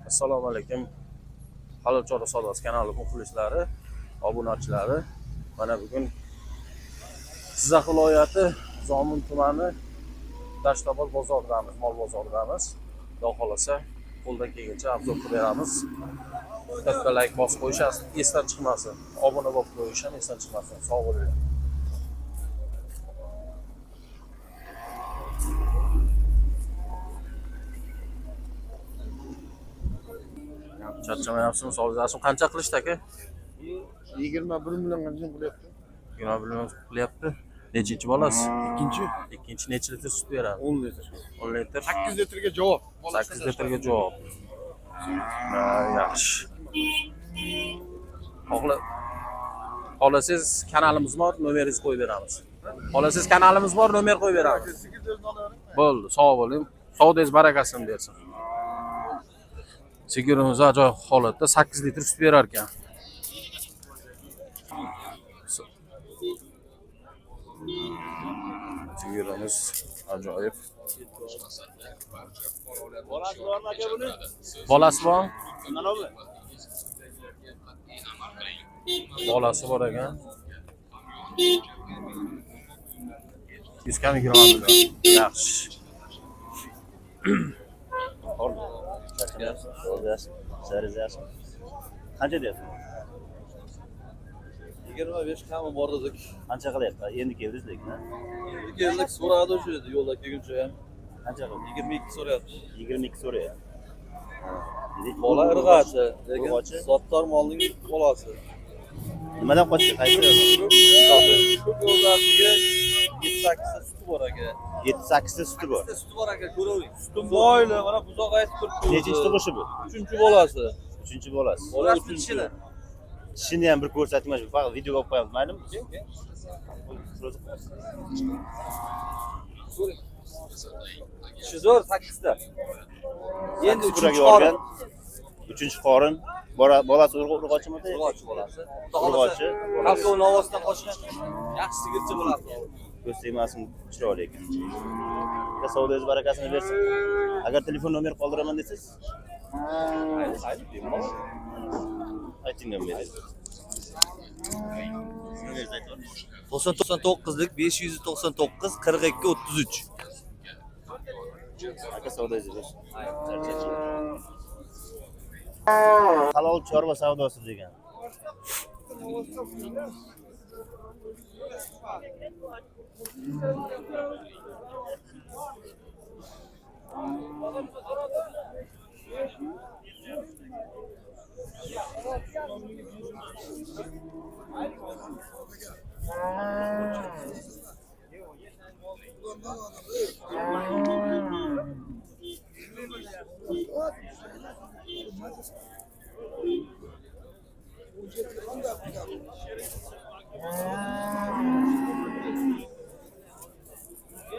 Assalomu alaykum. Halol Chorva savdosi kanali muxlislari, obunachilari. Mana bugun Jizzax viloyati Zomin tumani Dashtobod bozoridamiz, mol bozoridamiz. Xudo xolasa qo'ldan kelgancha obzor qilib beramiz. Bitta like bosib qo'yish esdan chiqmasin. Obuna bo'lib qo'yish ham esdan chiqmasin. Sog' bo'linglar. Charchamayapsizmi? Savdosi qancha qilishdi aka? 21 million qancha qilyapti? 21 million qilyapti. Nechinchi bolasi? Ikkinchi Ikkinchi necha litr sut beradi? 10 litr. 10 litr. 8 litrga javob. 8 litrga javob. Yaxshi. Xohlasangiz kanalimiz bor, nomeringizni qo'yib beramiz. Xohlasangiz kanalimiz bor, nomer qo'yib beramiz. Bo'ldi, sog' bo'ling. Savdingiz barakasini bersin. Sigirimiz ajoyib holatda 8 litr sut berar ekan. Sigirimiz ajoyib. Bolasi bormi? Bolasi bor ekan. 100 kam 20 million. Yaxshi. Qancha deyapti? 25 kami bor edik. Qancha qilyapti? Endi keldingiz lekin. Keldik so'radi o'sha yerda yo'lda kelguncha ham. Qancha qildi? 22 so'rayapti. 22 so'rayapti. Bola irg'achi, lekin Irg'achi? zotdor molning bolasi. Nimadan qochdi? Qaysi? Shu yo'ldasiga 7-8 ta suti bor aka. 7-8 ta suti bor. Suti bor aka, ko'ravering. Suti moyli, mana buzoq aytib turibdi. Nechinchi tug'ishi bu? 3-bolasi. 3-bolasi. Bola 3-chi. Tishini ham bir ko'rsating, mana faqat videoga olib qo'yamiz, maylimi? Tishi zo'r 8 ta. Endi 3-chi qorin. 3-chi qorin. Bolasi urg'ochimi? Urg'ochi bolasi. Urg'ochi. Qalqovni ovozdan qochgan. Yaxshi sigirchi bo'ladi. Ko'z tegmasin, chiroyli ekan. Savdingiz barakasini bersin. Agar telefon nomer qoldiraman desangiz, aytinglar meni. 99lik 599 42 33. Aka savdingizni bersin. Halol chorva savdosi degan.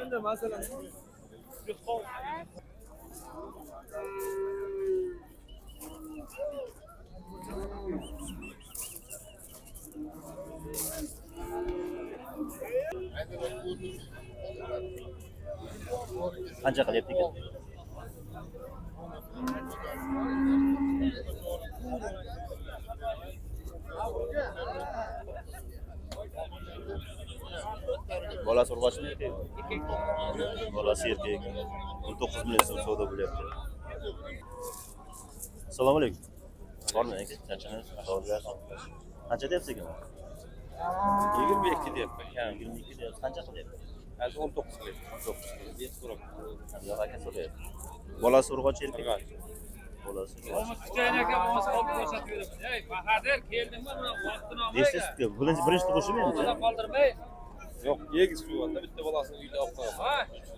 Endi masalan Qancha qilyapti ekan? Bolasi urg'ochmi? Bolasi erkak. 19 million so'm savdo bo'lyapti. Assalomu alaykum. Bormi aka? Charchamaysiz? Qancha deyapsiz ekan? 22 deyapman. 22 deyapsiz. Qancha qilyapti? Hozir 19 qilyapti. 19 qilyapti. Bet so'rab. Yo'q aka so'rayapti. Bolasi urg'ochi erkak. Bolasi. Kuchayin aka bo'lmasa olib ko'rsatib beraman. Ey, Bahadir, keldingmi? Mana vaqtini olmay. Nechta? Birinchi tug'ishimi endi? Qoldirmay. Yo'q, yegiz qo'yapti. Bitta bolasini uyda olib qo'yaman. Ha,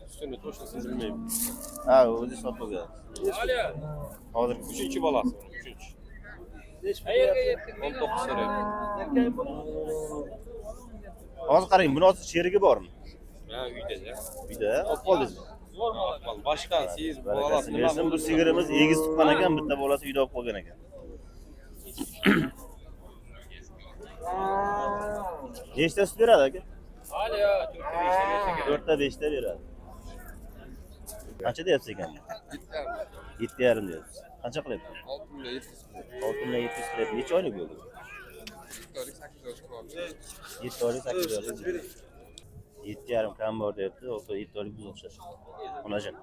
Ustini to'shlasini bilmayman. Ha, o'zi sotib qo'ygan. Aliya. Hozir 3-chi bolasi, 3-chi. Qayerga yetding? 19 so'rayapti. Hozir qarang, buni hozir sherigi bormi? Ha, uyda. Uyda, olib qoldingizmi? Boshqasiz bolasi Barakasini bersin. Bu sigirimiz egiz tuqqan ekan, bitta bolasi uyda olib qolgan ekan. Nechta sut beradi aka? Aliya, 4ta 5ta beradi. Qancha deyapsiz ekan? 7,5 deyapsiz. Qancha qilyapti? 6 million 700 qilyapti. 6 million 700 qilyapti. Necha oylik bo'ldi? 7 oylik 8 oylik. 7 oylik 8 oylik. 7,5 kam bor deyapti. O'sha 7 oylik biz o'xshash. Onajon.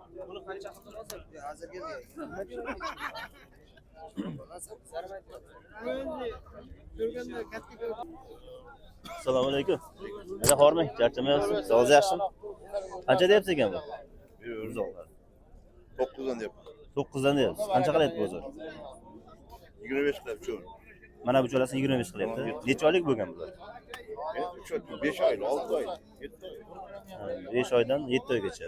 Assalomu alaykum. Nima hormang? Charchamayapsiz? Sog'ingiz yaxshimi? Qancha deyapsiz ekan bu? 9dan deyapti. 9dan deyapsiz. Qancha qilyapti bozor? 25 qilyapti shu. Mana bu cholasini 25 qilyapti. Necha oylik bo'lgan bular? 5 oylik, 6 oylik, 7 oylik. 5 oydan 7 oygacha.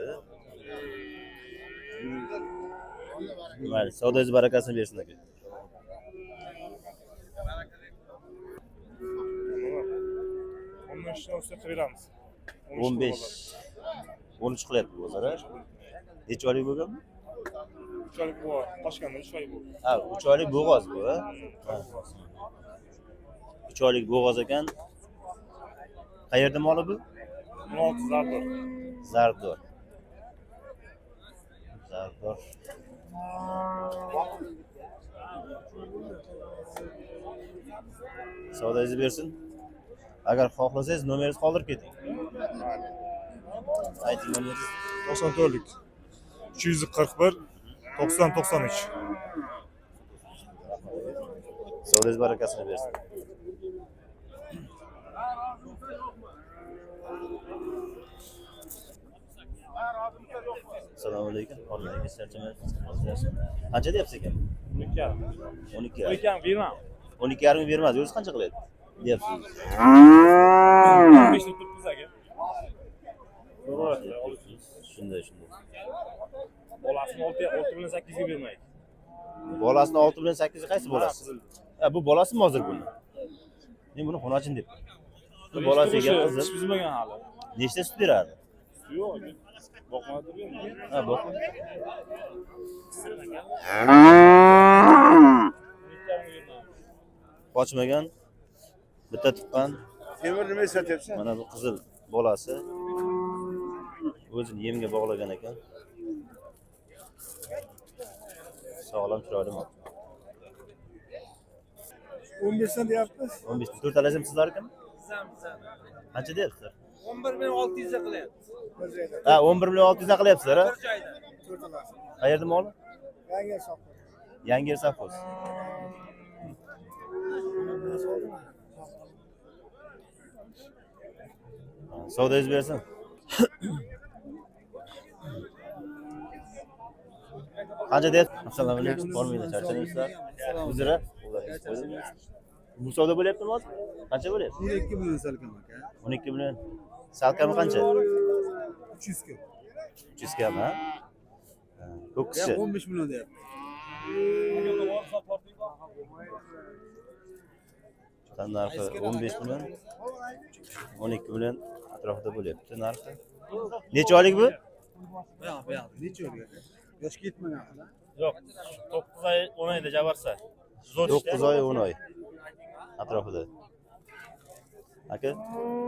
Mayli, savdoyingiz barakasini bersin aka. 15. 13 qilyapti bozor. Necha oylik bo'lgan? 3 oylik bu. Toshkentda 3 oylik bu. Ha, 3 oylik bo'g'oz bu, ha. 3 oylik bo'g'oz ekan. Qayerda moli bu? 16 Zardor. Zardor. Zardor. Savdoyingizni bersin. Agar xohlasangiz nomeringizni qoldirib keting. Ayting nomeringizni. 94lik. 341 90 93. Savdoyingiz barakasini bersin. Assalomu alaykum. Orlangiz charchamayapsiz? Qancha deyapsiz ekan? 12,5. 12. 12,5 bermam. 12,5 bermadi. O'zi qancha qilyapti? Deyapsiz. 15 lik turibmiz aka. Shunday. Bolasini 6 bilan 8 ga bermaydi. Bolasini 6 bilan 8 qaysi bolasi? Ha, bu bolasimi hozir buni? Men buni xonachin deb. Bu bolasi ekan qizim. Ish buzmagan hali. Nechta sut beradi? Yo'q aka. Boqmadi turgan. Ha, boq. Qochmagan. Bitta tuqqan. Temir nima sotyapsan? Mana bu qizil bolasi. O'zini yemga bog'lagan ekan. Sog'lom chiroyli mol. 15 dan deyapsiz. 15 to'rtalasam sizlar ekan? Qancha deyapsizlar? 11.600 ga qilyapti. Ha, 11,600 dan qilyapsizlar, ha? 4 olasiz. Qayerda moli? Yangi hisob. Yangi safhoz. Savdoyingiz bersin. Qancha deyapsiz? Assalomu alaykum. Bormaydi, charchaymizlar. Uzra. Bu savdo bo'lyaptimi hozir? Qancha bo'lyapti? 12 million salkam aka. 12 million. Salkami qancha? 300 ga. 300 kam, ha? Ko'p kishi. 15 million deyapti. Tan narxi 15 million. 12 million atrofida bo'lyapti narxi. Necha oylik bu? Necha oylik aka? Yoshga yetmagan hali. Yo'q. 9 oy 10 oyda jabarsa. 9 oy 10 oy atrofida. Aka,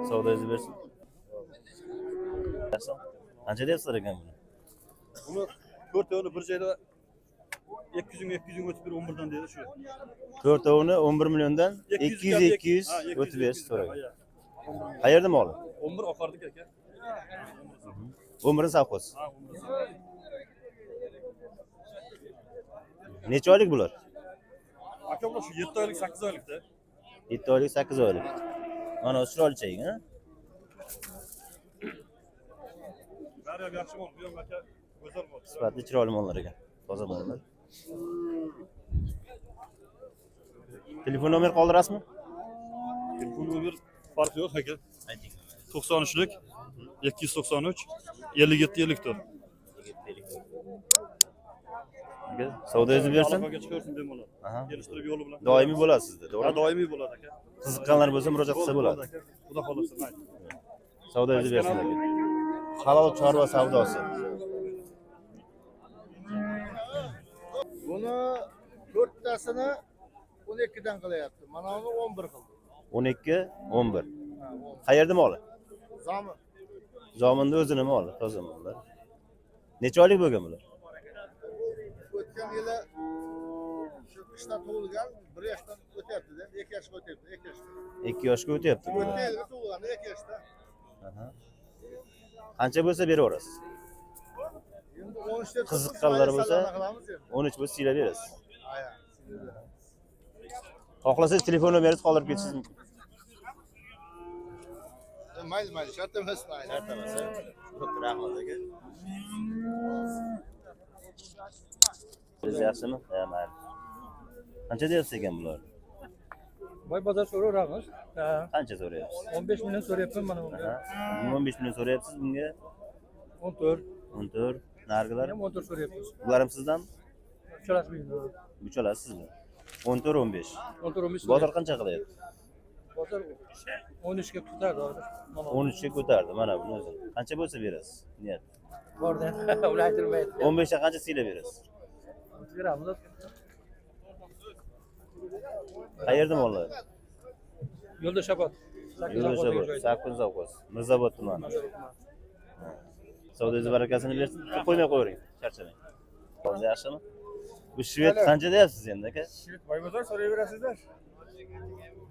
savdoyingizni bersin. Qancha deyapsizlar ekan buni? Buni 4 oyni bir joyda 200 o'tib bir 11 dan dedi shu. 4 ovni 11 milliondan 200 o'tib berish so'ragan. Qayerda moli? 11 oxirdik aka. 11 savxoz. Ha, 11. Necha oylik bular? Aka bu shu 7 oylik 8 oylikda. 7 oylik 8 oylik. Mana chiroyli chaying, ha? Bari yaxshi mol, bu ham aka go'zal mol. Sifatli chiroyli mollar ekan. Toza mollar. Telefon nomer qoldirasizmi? Telefon nomer farqi yo'q aka. 93lik 293 57 54. Aka, savdoyingizni bersin. Aloqaga chiqarsin bemalol. Aha. Kelishtirib yo'li bilan. Doimiy bo'lasiz sizda, Ha, to'g'rimi? doimiy bo'ladi aka. Qiziqqanlar bo'lsa murojaat qilsa bo'ladi. Xudo xolasa, mayli. Savdoyingizni bersin aka. Halol chorva savdosi. Buni 4 tasini 12 dan qilyapti. Mana uni 11 qildi. 12, 11. Qayerda moli? Zomin. Zominda o'zini moli, toza mollar. Necha oylik bo'lgan bular? O'tgan yili qishdan tug'ilgan, 1 yoshdan o'tyapti-da, 2 yoshga o'tyapti, 2 yoshda. 2 yoshga o'tyapti. bu. O'tgan yilda tug'ilgan, 2 yoshda. Aha. Qancha bo'lsa beraverasiz? Endi 13 deb Qiziqqanlar bo'lsa, qilamiz endi. 13 bo'lsa siylab berasiz. Aya. Xohlasangiz telefon nomeringizni qoldirib ketishingiz mumkin. Mayli, shart emas, mayli. Shart emas. Rahmat aka. Siz yaxshimi? Ha, mayli. Qancha deyapsiz ekan bular? Boy bozor so'rayapmiz. Qancha so'rayapsiz? 15 million so'rayapman mana bunga. Aha. 15 million so'rayapsiz bunga? 14. 14. Nargilar? Ham 14 so'rayapmiz. Bular ham sizdan? Uchalasi million. Uchalasi sizdan. 14 15. 14 15. Bozor qancha qilyapti? Bozor 13 ga tutardi hozir. 13 ga ko'tardi mana buni o'zi. Qancha bo'lsa berasiz? Niyat. Borda. Ular aytilmaydi. 15 ga qancha siylab berasiz? Beramiz. Qayerda mollar? Yo'lda Shabot. Sakkiz zavqos. Mirzobod tumani. Savdoyingiz barakasini bersin. Qo'ymay qo'ying. Charchamang. Hozir yaxshimi? Bu shved qancha deyapsiz endi aka? Shved boy bozor so'rayverasizlar.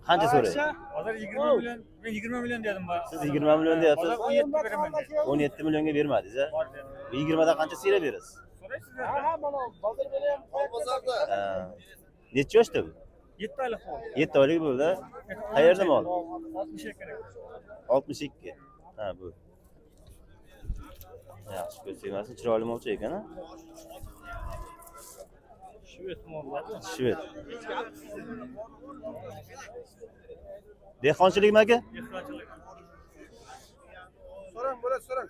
Qancha so'raysiz? Hozir 20 million, men 20 million dedim ba. Siz 20 million deyapsiz. Hozir 17 beraman dedi. 17 millionga bermadingiz a? Bu 20 dan qancha siylab berasiz? So'raysizlar. Mana bozor beryapti, bozorda. Necha yoshda bu? 7 oylik bo'ldi. 7 oylik bo'ldi. Qayerda mol? 62 kerak. 62. Ha bu. Yaxshi ko'rsatmasin, chiroyli molcha ekan a? Shved mollar. Shved. Dehqonchilikmi aka? Dehqonchilik. So'rang, bo'ladi, so'rang.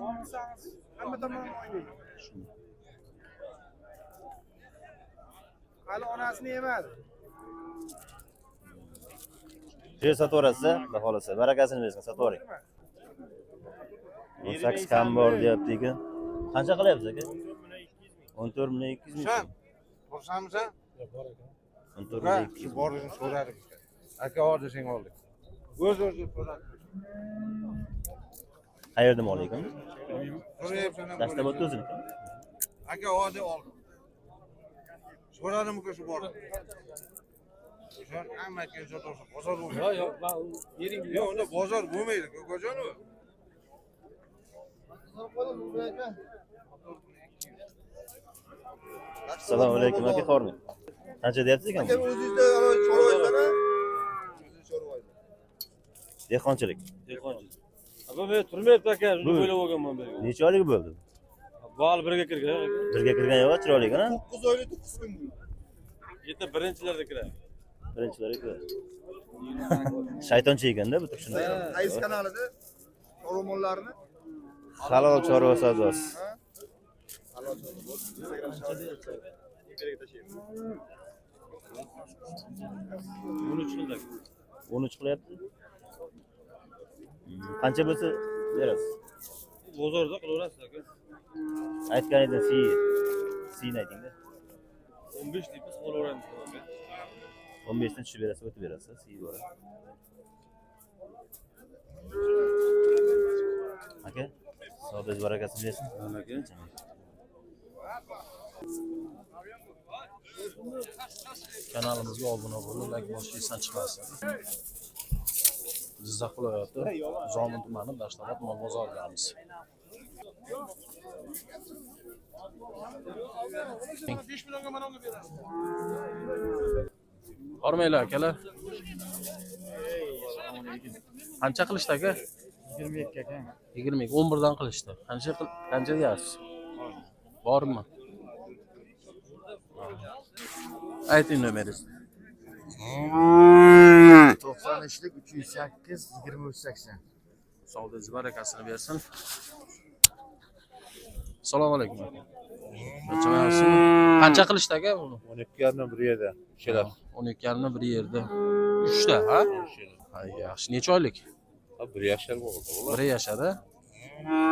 Boqsangiz, hamma tomon o'ynaydi. Hali onasini yemadi. Shu sotaverasiz a? Xudo xolasa, barakasini bersin, sotavering. 18 kam bor deyapti ekan. Qancha qilyapsiz aka? 14 million 200 ming. Borsamisan? 14 million 200 ming. Borini so'radik. Aka orda sen oldik. O'z-o'zi so'radik. Qayerda mol ekan? So'rayapsan ham. Dashtobodda o'zini. Aka orda oldi. So'radim shu bor. O'shan hamma aytgan so'rasa bozor bo'lmaydi. Yo'q, men bering. Yo'q, unda bozor bo'lmaydi, ko'kajon u. Assalomu alaykum aka, xormang. Qancha deyapsiz ekan? Aka o'zingizda chorvoylar. Dehqonchilik. Aba men turmayapti aka, shuni o'ylab olganman men. Necha oylik bo'ldi? Bal birga kirgan. Birga kirgan yo'q, chiroyli ekan a? 9 oylik 9 kun. Yeta birinchilarda kiradi. Birinchilari kiradi. Shaytoncha ekanda bu turshini. Qaysi kanalida chorvomonlarni Halol chorva savdosi. halol chorva. Buni chiqildi. 13 qilyapti. Qancha bo'lsa berasiz? Bozorda qilaverasiz aka. Aytganingizdan siyni aytingda. 15 deb biz qilaveramiz aka. 15 dan tushib berasiz, o'tib berasiz, siy bor. Aka, savdoyingiz barakasini bersin. Kanalimizga obuna bo'lib, like bosishdan chiqmasin. Jizzax viloyati Zomin tumani Dashtobod mol bozoridamiz. Hormaylar akalar. Qancha qilishdi aka? 22 aka. 22, 11 dan qilishdi. Qancha deyapsiz? Bormi? Ayting nomeringizni. 93lik 308 2380. Savdoyingiz barakasini bersin. Assalomu alaykum. Qancha qilishdi aka buni? 12 bir yerda. 12 bir yerda. 3 ta, ha? Ha, yaxshi. Necha oylik? 1 yashar bo'ldi. 1 yashadi.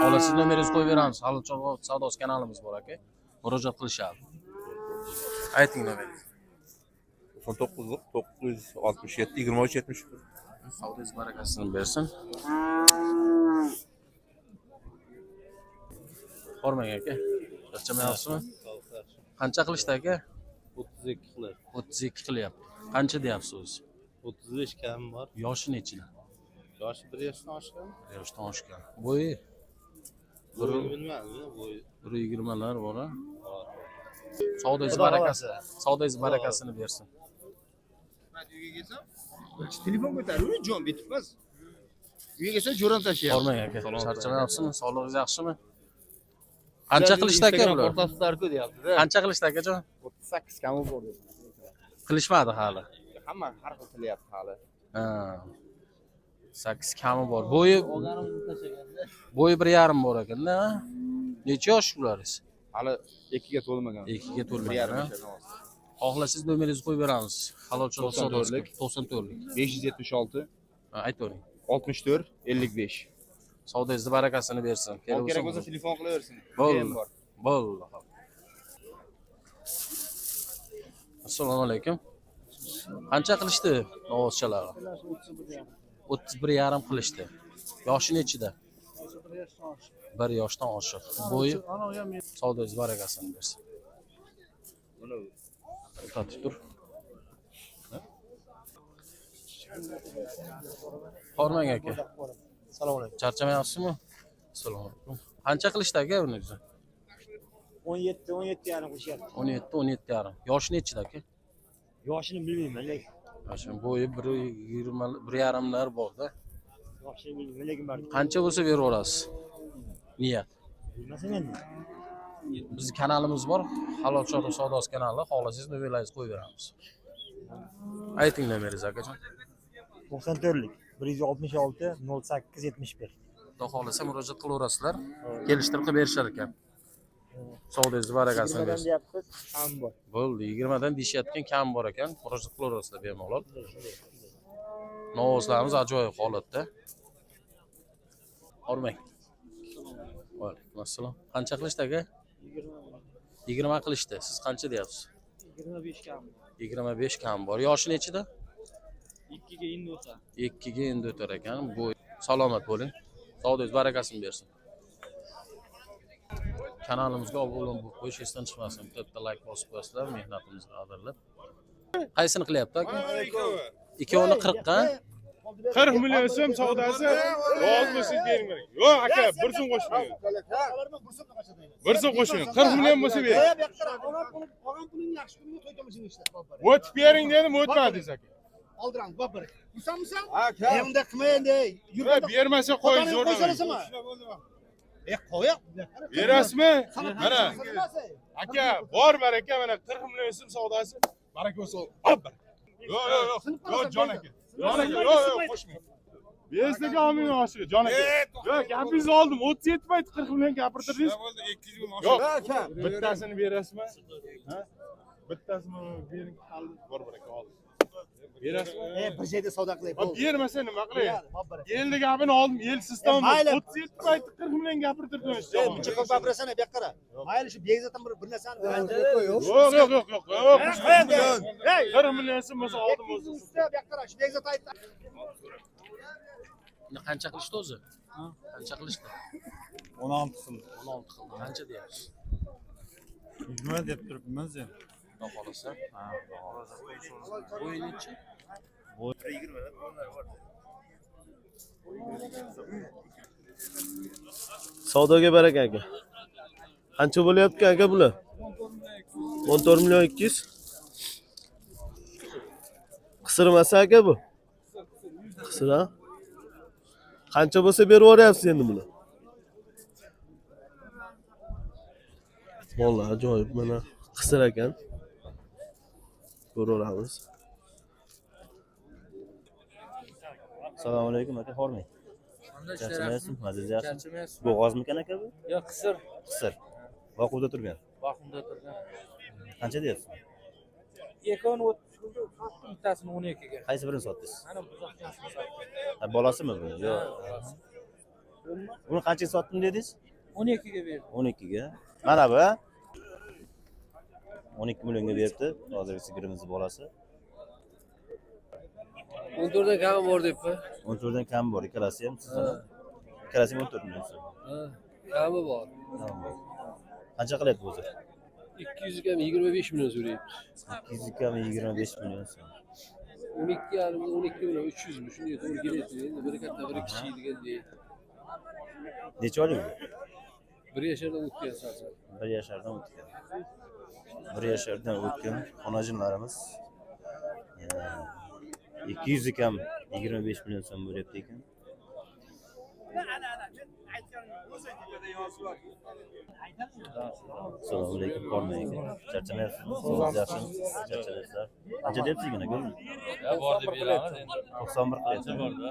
Hozir siz nomeringizni qo'yib beramiz. Halol chorva savdosi kanalimiz bor aka. Murojaat qilishadi. Ayting nomeringizni. 99 967 23 70. Savdoyingiz barakasini bersin. Hormang aka. Charchamayapsizmi? Qancha qilishdi aka? 32 qilib. 32 qilyapti. Qancha deyapsiz o'zi? 35 kam bor. Yoshi nechida? Yoshi 1 yoshdan oshgan. 1 yoshdan oshgan. Bo'yi Bo'yi bilmadim, bo'yi. 120 lar bor. Savdoingiz barakasi. Savdoingiz barakasini bersin. Telefon ko'tarib, jon bitibmiz. Uyga kelsa jo'ram tashlayapti. Hormang aka. Charchamayapsizmi? Sog'lig'ingiz yaxshimi? Qancha qilishdi aka bular? O'rtasidaku deyapti-da. Qancha qilishdi akajon? 38 kami bor dedi. Qilishmadi hali. Hamma har xil qilyapti hali. Ha. 8 kami bor. Bo'yi 1,5 bor ekan-da. Necha yosh ularingiz? Hali 2 ga to'lmagan. 2 ga to'lmagan. Xohlasangiz nomeringizni qo'yib beramiz. Halolchilik savdosi 94lik. 576 Ha, aytavering. 64 55. Savdoingizni barakasini bersin. Kerak bo'lsa telefon qilaversin. Bo'ldi. Bo'ldi. Assalomu alaykum. Qancha qilishdi novvozchalari? 31,5 qilishdi. Yoshi nechida? 1 yoshdan oshiq. Bo'yi savdoingiz barakasini bersin. Tatib tur. Hormang aka. Assalomu alaykum. Charchamayapsizmi? Assalomu alaykum. Qancha qilishdi aka buni? 17 yarim qilishyapti. 17,5. Yoshi nechida aka? Yoshini bilmayman, lekin. Yoshi bo'yi 1,5 lar bor-da. Yoshini bilmayman, lekin bor. Qancha bo'lsa berib yuborasiz? Niyat. Bilmasam endi. Bizning kanalimiz bor. Halol Chorlu savdosi kanali. Xohlasangiz nomeringizni qo'yib beramiz. Ayting nomeringizni akajon. 94lik 166 08 71. Xudo xohlasa murojaat qilaverasizlar. Kelishtirib qilib berishar ekan. Savdoingizni barakasini bersin. Deyapsiz, ham bor. Bo'ldi, 20 dan deyishayotgan kam bor ekan. Murojaat qilaverasizlar bemalol. Novvozlarimiz ajoyib holatda. Hormang. Va alaykum assalom. Qancha qilishdi aka? 20 qilishdi. Siz qancha deyapsiz? 25 kam. 25 kam bor. Yoshi nechida? 2 ga endi o'tar. 2 ga endi o'tar ekan. Bu salomat bo'ling. Savdoingiz barakasini bersin. Kanalimizga obuna bo'lib qo'yish esdan chiqmasin. Bitta like bosib qo'yasizlar, mehnatimizni qadrlab. Qaysini qilyapti aka? Ikkovini 40 ga. 40 million so'm savdosi. Rozimisiz bering. Yo'q aka, bir so'm qo'shmang. Bir so'm qo'shmang. 40 million bo'lsa bering. Olgan pulingni yaxshi kunga to'y tomoshaga ishla. O'tib bering dedim, o'tmadingiz aka. Oldiram, bop bir. Yusamsan? Aka. Endi qilma endi. Bermasa qo'ying, zo'rdan. Qo'ya. Berasizmi? Mana. Aka, bor baraka, mana 40 million so'm savdosi. Baraka bo'lsin. Hop. Yo'q, yo'q, jon aka. Jon aka, yo'q, qo'shmang. Bezligi olmang oshiga, jon aka. Yo'q, gapingizni oldim. 37 payt 40 million gapirtirdingiz. Bo'ldi, 200 ming Yo'q, bittasini berasizmi? Ha? Bittasini bering, qoldi. Bor baraka, oldim. Berasizmi? bir joyda savdo qilay. Hop, bermasa nima qilay? Elni gapini oldim, el sistem. 37 payt 40 million gapirtirdingiz. Buncha ko'p gapirasan, bu yoqqa. Mayli shu begizatan bir narsani. Yo'q. 40 million so'm bo'lsa oldim o'zi. Bu yoqqa shu begizat aytdi. Qancha qilishdi o'zi? Qancha qilishdi? 16 so'm. 16 qildi. Qancha deyapsiz? 20 deb turibmiz endi. Xudo xolasa. Ha, bo'yi necha? Savdoga baraka aka. Qancha bo'lyapti aka bular? 14 million 200. Qisirmasa aka bu? Qisir ha? Qancha bo'lsa berib yuboryapsiz endi buni? Vallahi ajoyib, mana qisir ekan. Ko'ramiz. Assalomu alaykum aka, hormang. Charchamayapsizmi? Mazangiz yaxshimi? Bo'g'ozmikan aka bu? Yo'q, qisir. Qisir. Vaquvda turgan. Vaqtimda turgan. Qancha deyapsiz? Ekoni 30 bittasini 12 ga. Qaysi birini sotdingiz? Mana bu zoqchasini sotdim. Ha, bolasimi bu? Yo'q. Buni qanchaga sotdim dedingiz? 12 ga berdim. 12 ga. Mana bu. 12 millionga berdi. Hozirgi sigirimizni bolasi. 14 dan kam bor debmi? 14 dan kam bor, ikkalasi ham sizdan. Ikkalasi 14 million so'm. Ha, kami bor. Qancha qilyapti o'zi? 200 ga 25 million so'rayapti. 200 ga 25 million so'm. 12,5 12 million 300 mi? Shunday to'g'ri kelyapti. Endi biri katta, biri kichik degandek. Necha oylik bu? 1 yashardan o'tgan asosan. 1 yashardan o'tgan. 1 yashardan o'tgan xonajinlarimiz 200 ga 25 million so'm bo'lyapti ekan. Assalomu alaykum, qormaylik. Charchamayapsizmi? So'zingiz yaxshimi? Charchamaysizlar. Qancha deyapsizgina, ko'rmi? Ya bor deb beramiz endi. 91 qilyapti. Borda.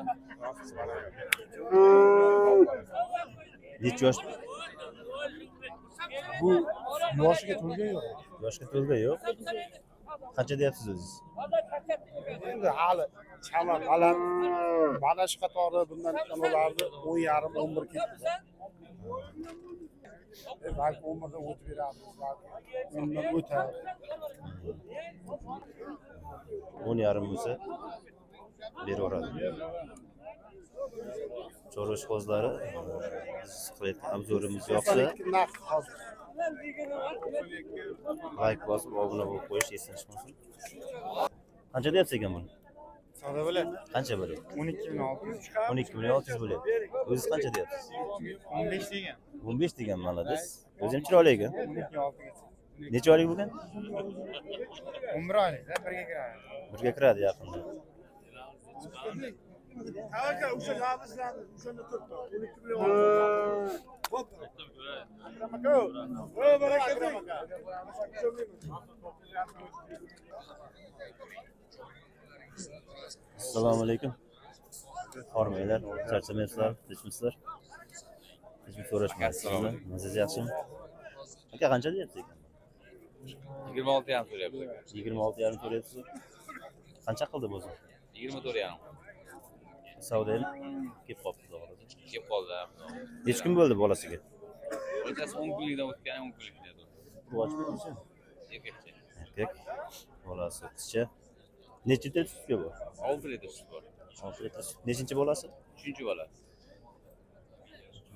Necha yosh? Bu yoshiga to'lgan yo'q. Yoshga to'lgan yo'q. Qancha deyapsiz o'zingiz? Endi hali chama baland mana shu qatori bundan bo'lardi 10,5 11 ketdi. Balki 11 dan o'tib beramiz, balki undan o'tar. 10,5 bo'lsa beraveradi. Chorvash qozlari biz qilayotgan obzorimiz yoqsa Naqd hozir. like bosib obuna bo'lib qo'yish esdan chiqmasin. Qancha deyapsiz ekan buni? Savdo bo'ladi. Qancha bo'lyapti? 12,600. 12,600 bo'lyapti. O'zingiz qancha deyapsiz? 15 degan. 15 degan malades. O'zi ham chiroyli ekan. 12,6 gacha. Necha oylik bo'lgan? 11 oylikda birga kiradi. Birga kiradi yaqinda. Aka o'sha labizlarni o'shanda turibdi. 12 million. Hop. Aka. Voy baraka. Assalomu alaykum. Hormaylar, charchamayapsizlar, tinchmisizlar? Tinchmi so'rashmayapsizmi? Siz yaxshimi? Aka qancha deyapsiz ekan? 26 ham so'rayapti. 26,5 so'rayapsiz. Qancha qildi bo'lsa? 24 ham. Savdo ham kelib qolibdi to'g'ri. Kelib qoldi. Hech kim bo'ldi bolasiga? O'chasi 10 kunlikdan o'tgan 10 kunlik edi. Quvonchmi? Erkakcha. Erkak. Bolasi qizcha. Necha litr sutga bu? 6 litr sut bor. 6 litr sut. Nechinchi bolasi? 3-chi bola.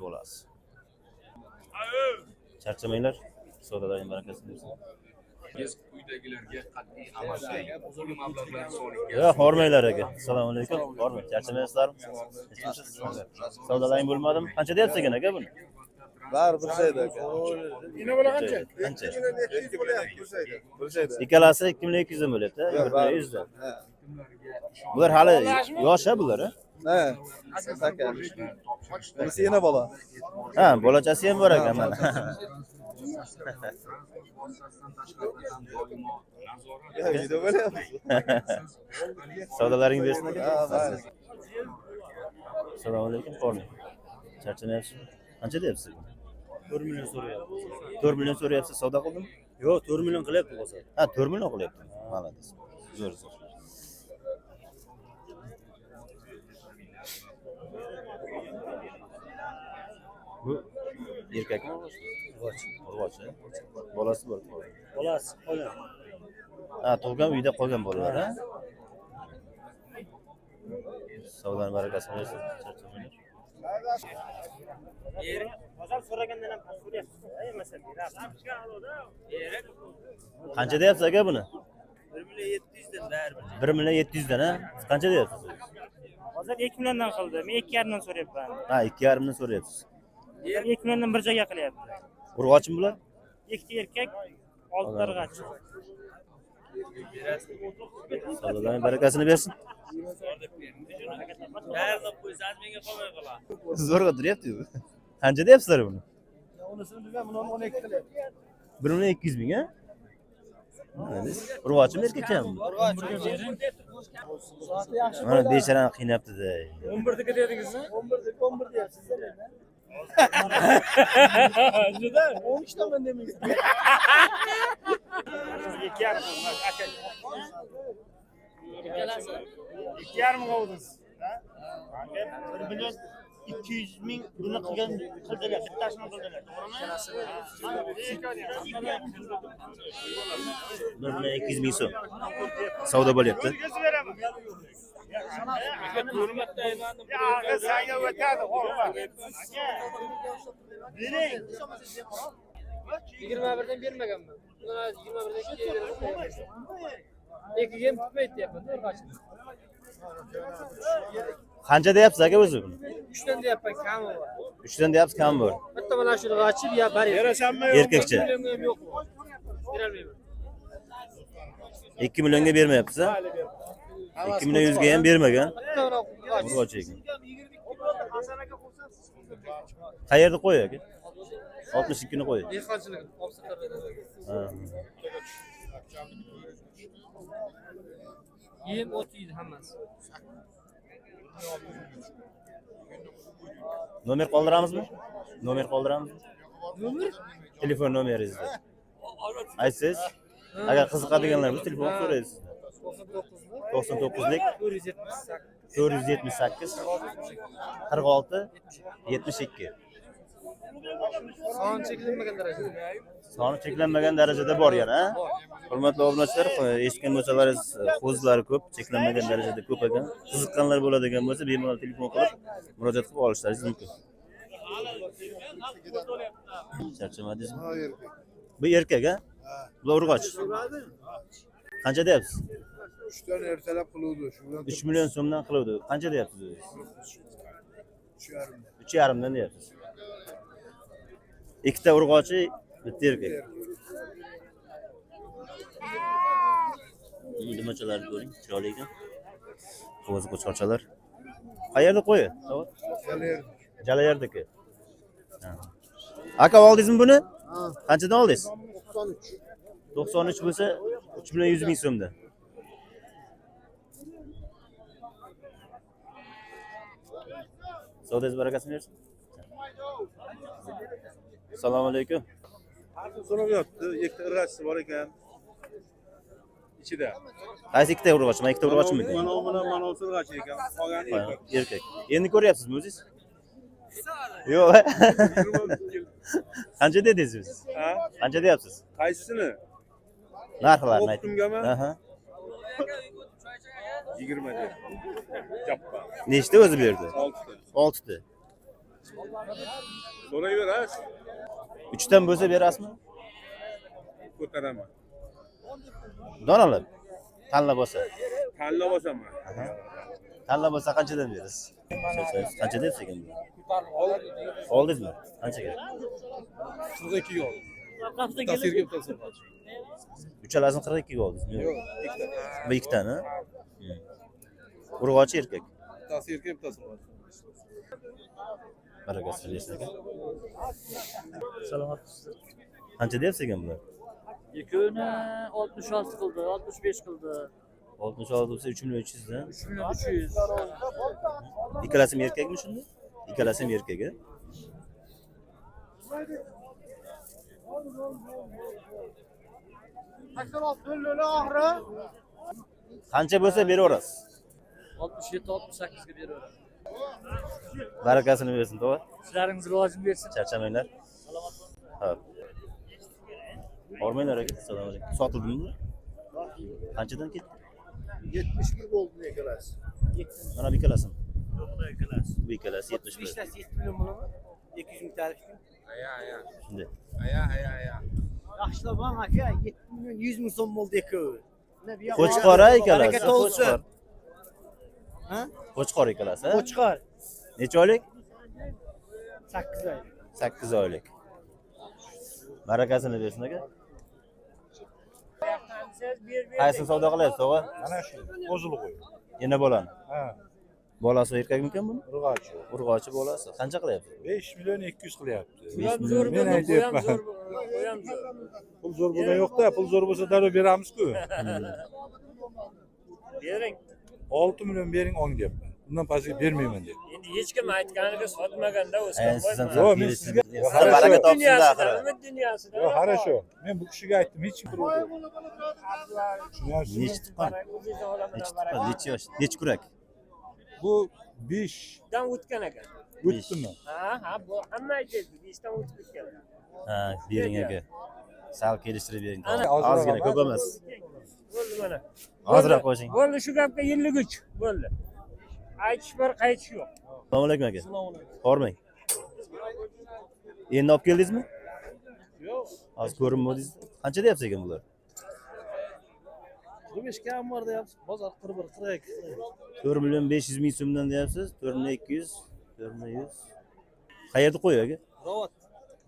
Bolasi. Charchamanglar. Savdolarning barakasini bersin. Biz quyidagilarga qat'iy amal qiling. Bozorga mablag'lar soling. Ya hormaylar aka. Assalomu alaykum. Hormay. Charchamaysizlarmi? Savdolaring bo'lmadimi? Qancha deyapsiz ekan aka buni? Baribir sayda aka. Ina bo'la qancha? Qancha? 200 bo'lyapti bir sayda. Bir sayda. Ikkalasi 2200 dan bo'lyapti, 2100 dan. Bular hali yosh-a bular, ha? Ha. Aka. Bunisi yana bola. Ha, bolachasi ham bor ekan mana. Ya, video bo'lyapti. Savdolaring bersin aka. Ha, mayli. Assalomu alaykum, qorni. Charchamayapsizmi? Qancha deyapsiz? 4 million so'rayapti. 4 million so'rayapsiz, savdo qildimi? Yo'q, 4 million qilyapti bo'lsa. Ha, 4 million qilyapti. Malades. Zo'r. Bu erkakmi? Urg'och. Bolasi bor. Bolasi qolgan. Ha, tug'ilgan uyda qolgan bolalar, ha? Savdoning barakasini bersin. Bozor so'ragandan ham so'rayapsiz. Masalan, Qancha deyapsiz aka buni? 1,700 dan baribir. 1,700 dan, ha? Siz qancha deyapsiz? Hozir 2 milliondan qildi. Men 2,5 dan so'rayapman. Ha, 2,5 dan so'rayapsiz. 2 milliondan bir joyga qilyapti. Urg'ochmi bular? Ikkita erkak, oltilar g'ach. Savdolarning barakasini bersin. Yarlab qo'ysangiz menga qolmay qolar. Zo'rg'a turyapti-ku. Qancha deyapsizlar buni? Unisini bilmam, buni 12 qilyapti. 1,200 ming, ha? Urg'ochmi erkakchami? Soati yaxshi. Mana bechorani qiynabdi-da. 11 dika dedingizmi? 11 deyapsiz-da menda. Juda. 13 taman demaysiz. 2,5 aka. 2,5 qovdingiz. 1 million 200 ming buni qildilar, bittasini qildilar, to'g'rimi? 1,200 ming so'm. Savdo bo'lyapti. Senga o'tadi, xo'p. 21 dan bermaganman. Bunlar 21'deki verelim. İki gem tutmaydı yapın. Kaçın. Qancha deyapsiz aka o'zi buni? 3'ten de yapın kamı var. 3dan deyapsiz kam bor. Hatta bana şunu açıp ya bari. Erkakcha. Yok mu? Veremeyim. 2 millionga bermayapsiz ha? 2 million 100 ga ham bermagan. Hatta bana aç. Urg'ochi ekan. Qayerda qo'y aka? 62 ni qo'y. Dehqonchilik. Obsaqlar veradi. Ha. Yem ot yeydi hammasi. Nomer qoldiramizmi? Nomer qoldiramizmi? Nomer? Telefon nomeringizni. Aytsangiz, agar qiziqadiganlar bo'lsa telefon so'raysiz. 99lik 478 46 72. Son cheklanmagan darajada. Soni cheklanmagan darajada bor yana. Hurmatli obunachilar, eshitgan bo'lsalaringiz, qo'zlari ko'p, cheklanmagan darajada ko'p ekan. Qiziqqanlar bo'ladigan bo'lsa, bemalol telefon qilib murojaat qilib olishlaringiz mumkin. Charchamadingizmi? Bu erkak a? Bular urg'och. Qancha deyapsiz? 3dan ertalab qiluvdi. 3 million so'mdan qiluvdi. Qancha deyapsiz o'zingiz? 3,5. 3,5 dan deyapsiz. Ikkita urg'ochi, bitta erkak. Nimachalarni ko'ring, chiroyli ekan. Qo'zi qo'chqorchalar. Qayerda qo'yi? Jalayerdiki. Aka oldingizmi buni? Qanchadan oldingiz? 93. 93 bo'lsa 3 million 100 ming so'mdan. Savdoyingiz barakasini bersin. Assalomu alaykum. So'rayapti, ikkita irg'achisi bor ekan. Ichida. Qaysi ikkita urg'och? Men ikkita urg'ochmi ekan? Mana bu bilan mana bu irg'ach ekan. Qolgani Erkak. Endi ko'ryapsizmi o'zingiz? Yo'q. Qancha dedingiz siz? Ha? Qancha deyapsiz? Qaysisini? Narxlarni ayting. O'qtumgami? Aha. 20 deb. Jappa. Nechta o'zi bu yerda? 6 ta. 6 ta. So'rayver, 3 dan bo'lsa berasizmi? ko'taraman. Donalab. Tanlab olsa. Tanlab olsaman. Tanlab olsa qanchadan berasiz? Qancha deysiz ekan bu? Oldingizmi? Qanchaga? 42 ga oldim. Tasirga bittasi. Uchalasini 42 ga oldingizmi? Yo'q, ikkita. Bu ikkitani? Urg'ochi erkak. Tasirga bittasi bor. Barakasi bersin aka. Qancha deyapsiz ekan bular? Ikkovini 66 qildi, 65 qildi. 66 bo'lsa 3 million 300 dan. 3 million 300. Ikkalasi erkakmi shunda? Ikkalasi erkak a? Qancha bo'lsa beraverasiz? 67 68 ga beraveradi. Barakasini bersin, to'g'ri? Sizlaringiz rivojini bersin. Charchamanglar. Xo'p. Hormanglar aka. Assalomu alaykum. Sotildimi bu? Qanchadan ketdi? 71 bo'ldi ikkalasi. Mana bu ikkalasi. Xudo ikkalasi. Bu ikkalasi 71. Ishtasi 7 million bo'ladimi? 200 ming tarif. Shunday. Yaxshilab aka 7 million 100 ming so'm bo'ldi ikkovi. Qo'chqor ikkalasi. Baraka bo'lsin. Ha? Qo'chqor ikkalasi. Qo'chqor. Necha oylik? 8 oy. 8 oylik. Barakasini bersin aka. Qaysini savdo qilyapsiz, to'g'ri? Mana shu qo'zili qo'y. Yana bolani. Ha, Bolasi erkakmikan buni? urg'ochi. Urg'ochi bolasi. Qancha qilyapti? 5 million 200 qilyapti. 5 million. Men aytyapman. Pul zo'r bo'lgan yo'q-da, pul zo'r bo'lsa darrov beramiz-ku. Bering. 6 million bering 10 deyapman. Bundan pastga bermayman deb. Endi hech kim aytganiga sotmaganda o'zi. Sizdan Yo'q, men sizga baraka topsin-da axir. Dunyosida. Yo'q, qarasho. Men bu kishiga aytdim, hech kim turadi. Nechi tuqqan? Nechi tuqqan? Nechi yosh? Nechi kurak? Bu 5 dan o'tgan ekan. o'tdimi? Ha, bu hamma aytadi, 5 dan o'tib ketgan. Ha, bering aka. Sal kelishtirib bering. Ana, Ozgina, ko'p emas. Bo'ldi mana. Hozirroq qo'shing. Bo'ldi, shu gapga 53. Bo'ldi. Aytish bir, qaytish yo'q. Assalomu alaykum aka. Hormang. Endi olib keldingizmi? Yo'q. Hozir ko'rinmadingiz. Qancha deyapsiz ekan bular? 25 kam bor deyapsiz. Bozor 41, 42. 4 million 500 ming so'mdan deyapsiz. 4 million 200, 4 million 100. Qayerda qo'y aka? Ravot.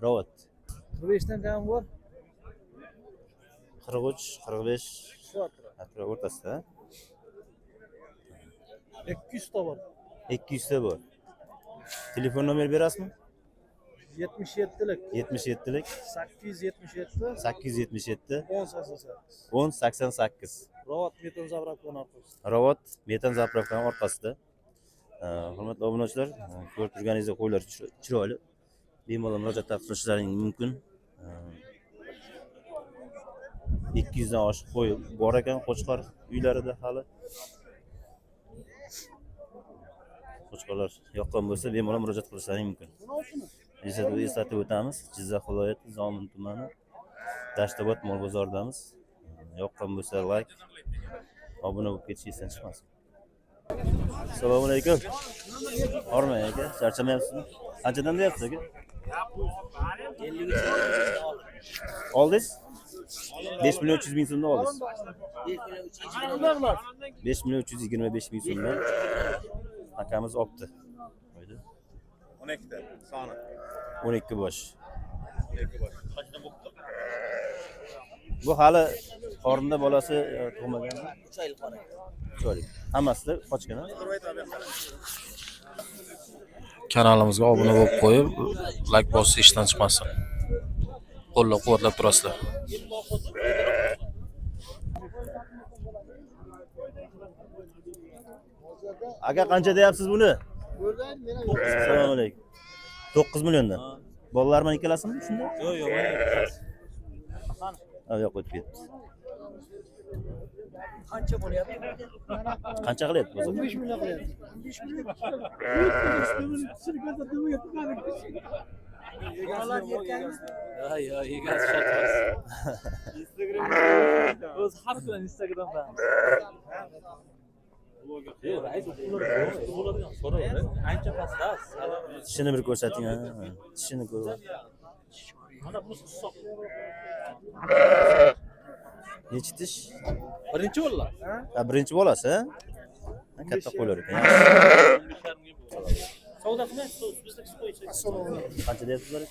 Ravot. 25 dan kam bor. 43, 45 Shu atrof o'rtasida. 200 ta bor. 200 ta bor. Telefon nomer berasizmi? 77lik 77lik 877 877 1088. 1088. Ravot metan zapravkani orqasida. Ravot metan zapravkani orqasida. Hurmatli obunachilar, ko'rib turganingizda qo'ylar chiroyli. Bemalol murojaat qilishlaring mumkin. 200 dan oshiq qo'y bor ekan Qo'chqor uylarida hali. Qo'chqorlar yoqqan bo'lsa, bemalol murojaat qilishlaring mumkin. Eslatib o'tamiz. Jizzax viloyati Zomin tumani Dashtobod mol bozoridamiz. Yoqqan bo'lsa like, obuna bo'lib ketishingizdan chiqmasin. Assalomu alaykum. Hormang aka, charchamayapsizmi? Qanchadan deyapsiz aka? 53. Oldingiz? 5 million 300 ming so'mdan oldingiz. 5 million 325 ming so'mdan akamiz olibdi. Qo'ydi. 12 ta soni. 12 bosh. 12 bosh. Qanchadan bo'libdi? Bu hali qorinda bolasi tug'magan. 3 oylik qora. 3 oylik. Hammasida qochgan. Kanalimizga obuna bo'lib qo'yib, like bosib ishdan chiqmasin. Qo'llab-quvvatlab turasizlar. Aka qancha deyapsiz buni? Assalomu alaykum. 9 milliondan. Bolalarman ikkalasimi shunda? Yo'q, yo'q. Ha, yo'q qo'yib ketdi. Qancha bo'lyapti? Qancha qilyapti bozor? 15 million qilyapti. 15 million. Yo, egasi sotmas. O'zi har kuni Instagramda. Ancha pastda. Tishini bir ko'rsating. Tishini ko'r. Mana bunisi hisob. Nechi tish? Birinchi o'g'illar. Ha, birinchi bolasi, ha? Katta qo'ylar ekan. Savdo qilmaysiz, bizda qo'yish. Qancha deyapsizlar?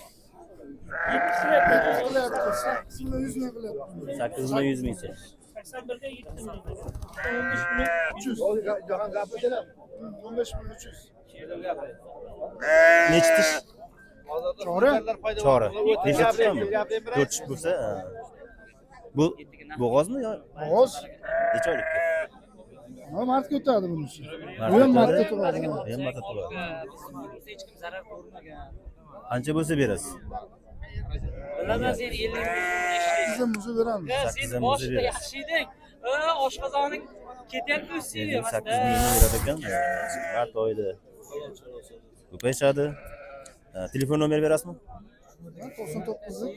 8 million 100 ming so'm. 81 ga 7 million. 15 million 300. Nechi tish? Chora? Chora. Nechi tishmi? 4 tish bo'lsa, bu bo'g'ozmi yo? Bo'g'oz. Necha oylikka? Ha, martga o'tadi bunisi. Bu ham martga tug'adi. Bu ham martga tug'adi. Hech kim zarar ko'rmagan. Qancha bo'lsa berasiz? Bilaman sen 50 ming Sizga muzu beramiz. sen boshida yaxshi eding. Oshqozoning ketyapti Sen 8 mingni beradi ekan. Mart oyida ko'payishadi. Telefon nomer berasizmi?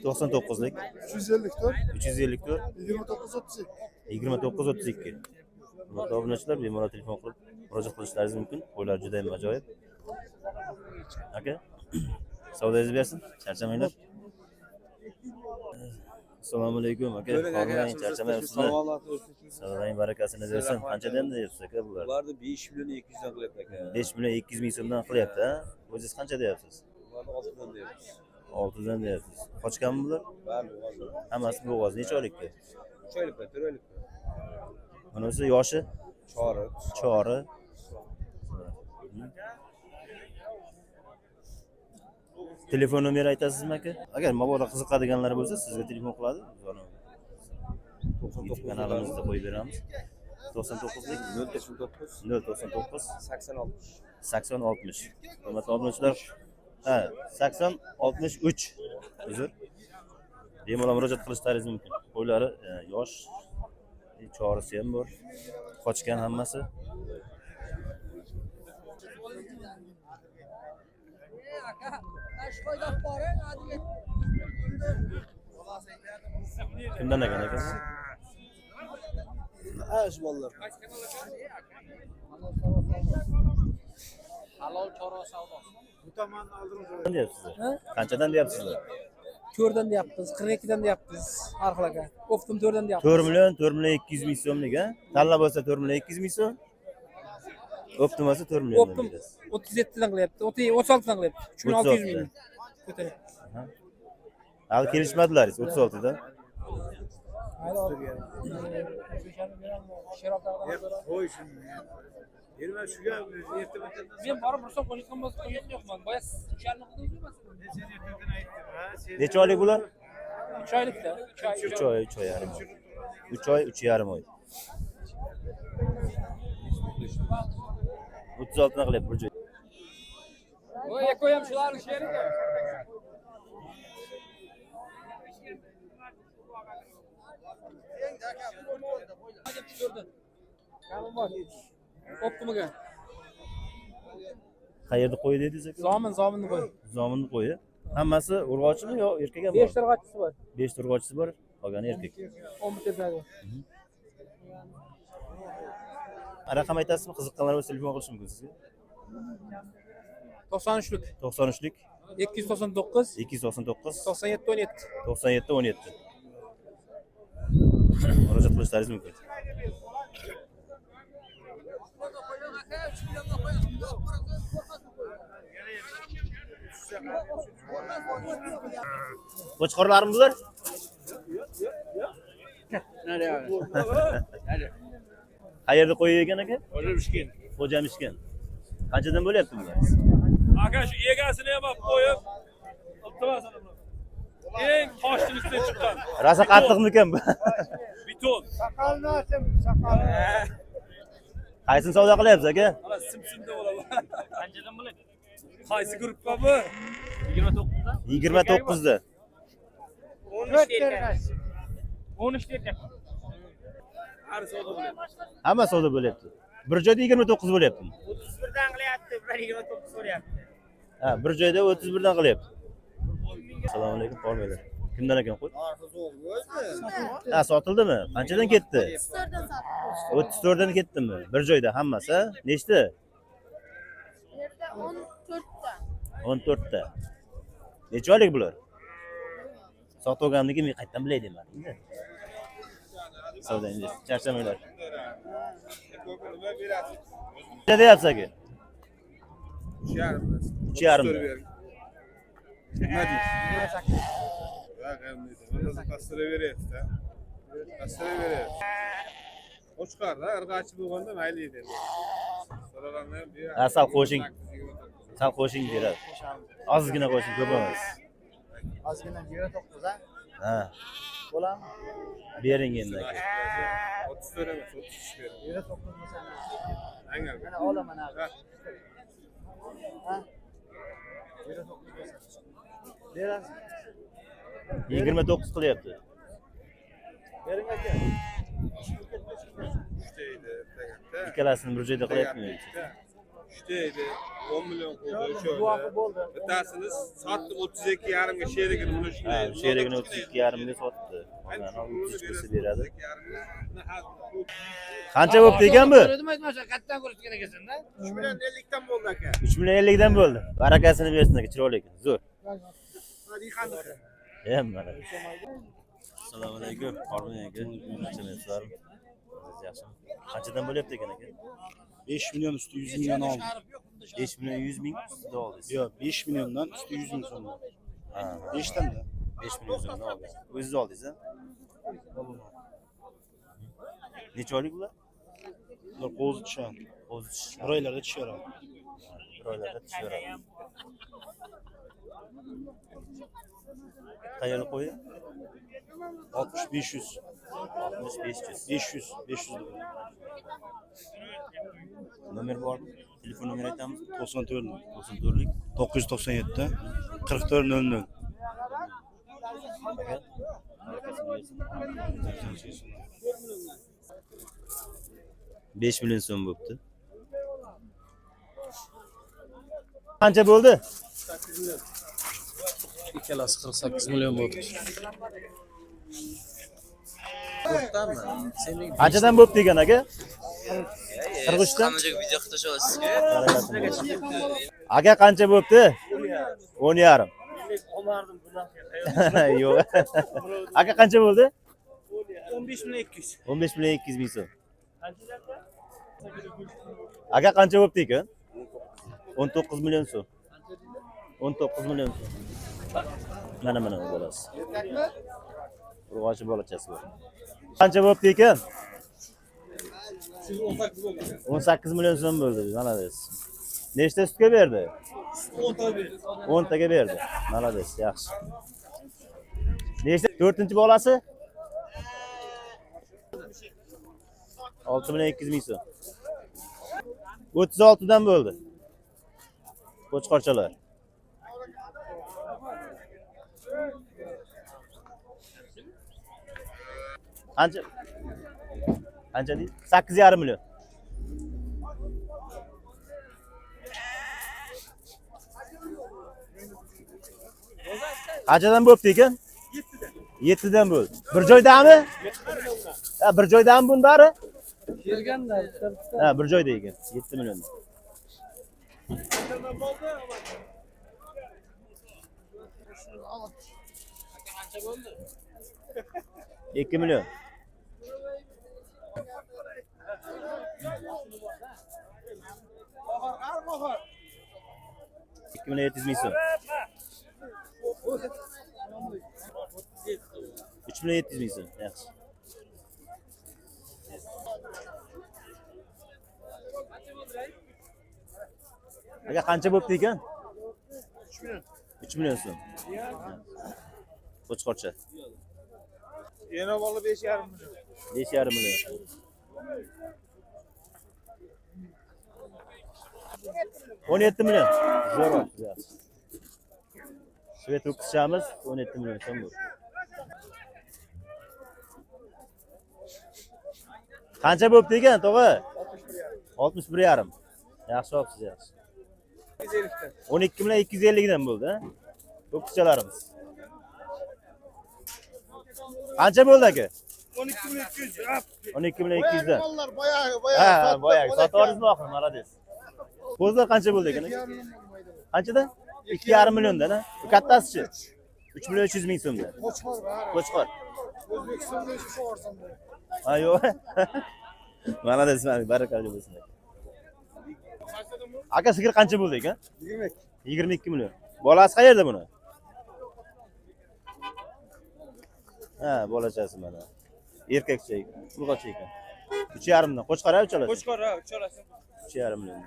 99lik 354 354 2932. 2932. Hurmatli obunachilar, bemalol telefon qilib murojaat qilishlaringiz mumkin. Qo'ylar juda ham ajoyib. Aka, savdoyingiz bersin. Charchamanglar. Assalomu alaykum aka. Qormang, charchamayapsizmi? Savdoning barakasini bersin. Qanchadan deyapsiz aka bular? Ularni 5 million 200 dan qilyapti aka. 5 million 200 ming so'mdan qilyapti, ha? O'zingiz qancha deyapsiz? Ularni 6 dan deyapmiz. 6 dan deyapsiz. Qochganmi bular? Bari bo'g'oz. Hammasi bo'g'oz. Necha oylikka? 3 oylikda, 4 oylikda. Bunisi yoshi? Chori. Chori. Telefon nomeri aytasizmi aka? Agar mabodo qiziqadiganlar bo'lsa, sizga telefon qiladi. YouTube kanalimizda qo'yib beramiz. 99lik 099 80 60. Hurmatli obunachilar, ha, 80 63. Uzr. Bemalol murojaat qilishlaringiz mumkin. Qo'ylari yosh, chorisi ham bor. Qochgan hammasi. Kimdan ekan aka? Ash bolalar. Halol chora savdo. Qanchadan deyapsizlar? Qanchadan deyapsizlar? 4'dan deyapmiz, 42'dan deyapmiz. Arxil aka. Optim 4'dan deyapmiz. 4 million 200 ming so'mlik a. Talla bo'lsa 4 million 200 ming so'm. Optim bo'lsa 4 million. Optim 37'dan qilyapti. 36'dan qilyapti. 3600 ming. Ko'taring. Hali kelishmadilaringiz 36 dan. Haydi olib ber. Qo'y shuni. Yerma shuga Men borib ruxsat qo'yishgan bo'lsa qo'yishim yo'qman. Boya sharni qildingiz Necha oylik bular? 3 oylikda. 3 oy, 3 oy yarim. 3 oy, 3,5 oy. 36 dan qilyapti bir joy. Voy, ko'yam shularni sheriga. Optimiga. Qayerda qo'y dedingiz aka? Zominni qo'y. Zominni qo'yi. Hammasi urg'ochimi yo erkakmi? 5 targ'achisi bor. 5 ta urg'ochisi bor, qolgani erkak. 11 tepadi. Raqam aytasizmi? Qiziqqanlar bo'lsa telefon qilish mumkin sizga. 93lik. 93lik 299 299 97 17. 97 17. Murojaat qilishlaringiz mumkin. Qo'chqorlarmi bular? Qayerda qo'y ekan aka? Xo'jamishgan. Qanchadan bo'lyapti bular? Aka shu egasini ham olib qo'yib, o'ptimasan buni. Eng toshning ustidan chiqqan. Rasa qattiqmikan bu? Beton. Saqalni ochim, saqal. Qaysini savdo qilyapsiz aka? Mana sim-simda bo'ladi. Qanchadan bo'ladi? Qaysi guruhga bu? 29 dan. 29 da. 13 erkak. 13 erkak. Har savdo bo'lyapti. Hamma savdo bo'lyapti. Bir joyda 29 bo'lyapti. 31 dan qilyapti, 29 so'rayapti. Ha, bir joyda 31 dan qilyapti. Assalomu alaykum, qolmaylar. Kimdan ekan qo'y? Ha, sotildimi? Qanchadan ketdi? 34 dan ketdimi? Bir joyda hammasi, ha? Nechta? 14 ta. Necha oylik bular? Sotganimniki men qayerdan bilay deyman. Savdangiz, charchamanglar. Nima deyapsiz aka? 3,5. Nima deysiz? Qastiraveryapti-da. Qastiraveryapti. Qo'chqorda irg'achi bo'lganda mayli edi. So'raganlar ham beradi. Ha, sal qo'shing. Sal qo'shing beradi. Ozgina qo'shing, ko'p emas. Ozgina 29 a? Ha, Bo'ladimi? bering endi aka. 34 emas, 33 bering. 29 bo'lsa. Aynan. Mana olaman abi. Ha? 29 bo'lsa. Berasiz. 29 qilyapti. Bering aka. Deydi, deganda. Ikkalasini bir joyda qilyaptimi? Deydi, 10 million qo'ydi Guvohi o'sha. bo'ldi. Bittasini sotdim 32,5 ga sherigini buni Ha, shunday. sherigini 32,5 ga sotdi. Mana 33 ga beradi. Qancha bo'pti ekan bu? Qatdan ko'rsatgan ekansan-da. 3 million 50 dan bo'ldi aka. 3 million 50 dan bo'ldi. Barakasini bersin aka, chiroyli ekan. Zo'r. Hadi qanday? Mana. Assalomu alaykum. Qormon aka. Qanchadan yaxshimi? Qanchadan bo'lyapti ekan aka? 5 million üstü 100 milyon oldu. 5 million 100 ming ustida oldingiz. Yok 5 milyondan üstü 100 milyon sonra. Ha, 5'ten de. 5 million so'mdan oldingiz. O'zingiz oldingiz, ha? Necha oylik bular? Bunlar qo'zi tushadi. O'zi tish. Bir oylarda tushaveradi. Bir oylarda tishaveradi. Qayerga qo'yi? 60 500. 60 500. 500 500 lira. Nomer bormi? Telefon nomeri aytamiz. 94 94lik 997 44 00. aka. Barakasini bersin. 5 million so'm bo'pti. Qancha bo'ldi? Ikkalasi 48 million bo'ldi. Qanchadan bo'pti ekan aka? 43 dan. video qilishyapsiz-ku. Aka qancha bo'pti? 10,5. Yo'q. Aka qancha bo'ldi? 15 million 200. 15 million 200 ming so'm. Aka qancha bo'pti ekan? 19 million so'm. 19 million so'm. Mana bolasi. Urg'ochi bolachasi bor. Qancha bo'pti ekan? 18 million so'm bo'ldi. Malades. Nechta sutga berdi? 10 ta berdi. 10 taga berdi. Malades, yaxshi. Nechta 4-chi bolasi? 6 million 200 ming so'm. 36 dan bo'ldi. Qo'chqorchalar. Qancha? Qancha deydi? 8,5 million. Qanchadan bo'pti ekan? 7 dan bo'ldi. Bir joydami? Ha, bir joydami buni bari? Kelganlar. Ha, bir joyda ekan. 7 million. Qancha bo'ldi? 2 million. İki milyon 700 ming so'm. 3 milyon 700 ming so'm. Yaxshi. Aka qancha bo'pti ekan? 3 million. 3 million so'm. Qo'chqorcha. Yana bola 5,5 million. 5,5 million. On 17 million. Zo'r. Shvet o'qishamiz 17 million so'm bu. Qancha bo'pti ekan, tog'a? 61,5. Yaxshi olibsiz, yaxshi. 12 million 250 dan bo'ldi, ha? O'qishchalarimiz. Qancha bo'ldi aka? 12 million 200. 12 million 200 dan. Mallar boyagi. Ha, boyagi. Sotorizmi oxir, malades. Qo'zlar qancha bo'ldi ekan? Qanchadan? 2,5 milliondan, ha? Bu kattasi-chi? 3 million 300 ming so'mdan. Qo'chqor. O'zbekistonda ish qilsam. Ha, yo'q. Malades, barakalloh bo'lsin. Aka sigir qancha bo'ldi ekan? 22 million. Bolasi qayerda buni? Ha, bolachasi mana. Erkakcha ekan, urg'ochi ekan. 3,5 dan. Qo'chqor ha, uchalasi. Qo'chqor ha, uchalasi. 3,5 million.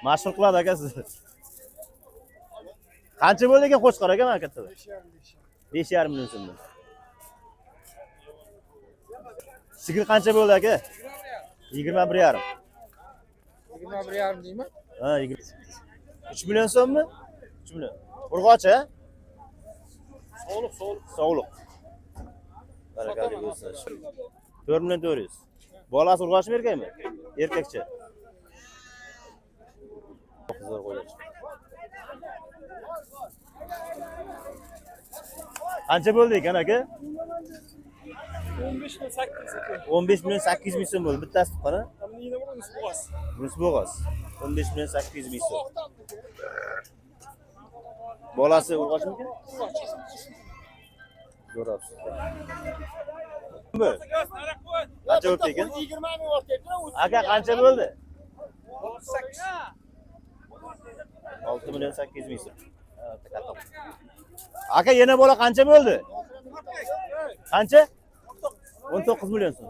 Mashhur qiladi aka siz. Qancha bo'ldi ekan qo'chqor aka mana kattalar? 5,5 million so'mdan. Sigir qancha bo'ldi aka? 21,5. 21,5 deymi? Ha, 3 million so'mmi? 3 million. Urg'ochi ha? Sog'liq. Barakalloh bo'lsin. 4 million 400. Bolasi urg'ochmi erkakmi? Erkakcha. Zo'r qo'ylachi. Qancha bo'ldi ekan aka? 15 million 800 ekan. 15 million 800 ming so'm bo'ldi. Bittasi tuqqan ha? Yine bunisi bo'g'az. Bunisi bo'g'oz. 15 million 800 ming so'm. Bolasi urg'ochmikan? Zo'r olibsiz. Qancha bo'ldi ekan? 20 ming o'rtaga. Aka qancha bo'ldi? 6 million 800 ming so'm. Aka yana bola qancha bo'ldi? Qancha? 19 million so'm.